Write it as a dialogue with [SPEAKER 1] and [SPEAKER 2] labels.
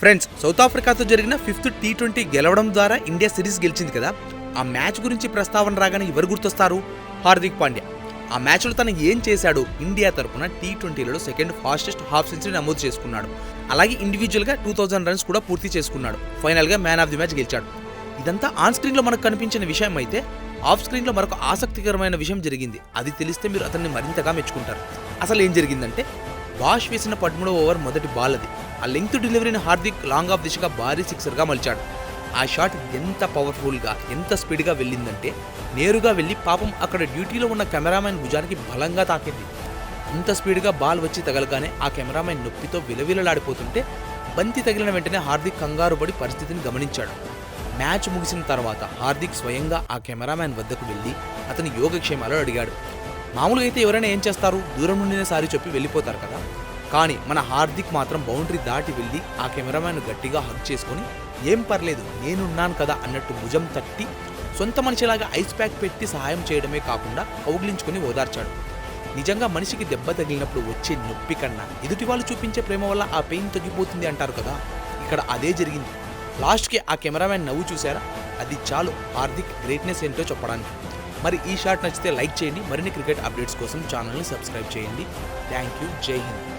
[SPEAKER 1] Friends, south ఆఫ్రికాతో జరిగిన 5th T20 గెలవడం ద్వారా ఇండియా సిరీస్ గెలిచింది కదా. ఆ మ్యాచ్ గురించి ప్రస్తావన రాగానే ఎవరు గుర్తొస్తారు? హార్దిక్ పాండ్యా. ఆ మ్యాచ్లో తను ఏం చేశాడు? ఇండియా తరపున T20లలో సెకండ్ ఫాస్టెస్ట్ హాఫ్ సెంచరీ నమోదు చేసుకున్నాడు. అలాగే ఇండివిజువల్గా 2000 రన్స్ కూడా పూర్తి చేసుకున్నాడు. ఫైనల్గా మ్యాన్ ఆఫ్ ది మ్యాచ్ గెలిచాడు. ఇదంతా ఆన్ స్క్రీన్లో మనకు కనిపించిన విషయం అయితే, ఆఫ్ స్క్రీన్లో మరొక ఆసక్తికరమైన విషయం జరిగింది. అది తెలిస్తే మీరు అతన్ని మరింతగా మెచ్చుకుంటారు. అసలు ఏం జరిగిందంటే, వాష్ వేసిన 13వ ఓవర్ మొదటి బాల్ అది. ఆ లెంగ్త్ డెలివరీని హార్దిక్ లాంగ్ ఆఫ్ దిశగా భారీ సిక్సర్గా మలిచాడు. ఆ షాట్ ఎంత పవర్ఫుల్గా, ఎంత స్పీడ్గా వెళ్ళిందంటే, నేరుగా వెళ్ళి పాపం అక్కడ డ్యూటీలో ఉన్న కెమెరామెన్ భుజానికి బలంగా తాకింది. అంత స్పీడ్గా బాల్ వచ్చి తగలగానే ఆ కెమెరామెన్ నొప్పితో విలవిలలాడిపోతుంటే, బంతి తగిలిన వెంటనే హార్దిక్ కంగారు పడి పరిస్థితిని గమనించాడు. మ్యాచ్ ముగిసిన తర్వాత హార్దిక్ స్వయంగా ఆ కెమెరామెన్ వద్దకు వెళ్ళి అతని యోగక్షేమాలు అడిగాడు. మామూలుగా అయితే ఎవరైనా ఏం చేస్తారు? దూరం నుండినే సారి చెప్పి వెళ్ళిపోతారు కదా. కానీ మన హార్దిక్ మాత్రం బౌండరీ దాటి వెళ్ళి ఆ కెమెరామెన్ గట్టిగా హగ్ చేసుకొని, ఏం పర్లేదు నేనున్నాను కదా అన్నట్టు భుజం తట్టి సొంత మనిషిలాగా ఐస్ ప్యాక్ పెట్టి సహాయం చేయడమే కాకుండా కౌగిలించుకొని ఓదార్చాడు. నిజంగా మనిషికి దెబ్బ తగిలినప్పుడు వచ్చే నొప్పి కన్నా ఎదుటి వాళ్ళు చూపించే ప్రేమ వల్ల ఆ పెయిన్ తగ్గిపోతుంది అంటారు కదా. ఇక్కడ అదే జరిగింది. లాస్ట్కి ఆ కెమెరామెన్ నవ్వు చూసారా? అది చాలు హార్దిక్ గ్రేట్నెస్ ఏంటో చెప్పడానికి. మరి ఈ షాట్ నచ్చితే లైక్ చేయండి. మరిన్ని క్రికెట్ అప్డేట్స్ కోసం ఛానల్ని సబ్స్క్రైబ్ చేయండి. Thank you. జై హింద్.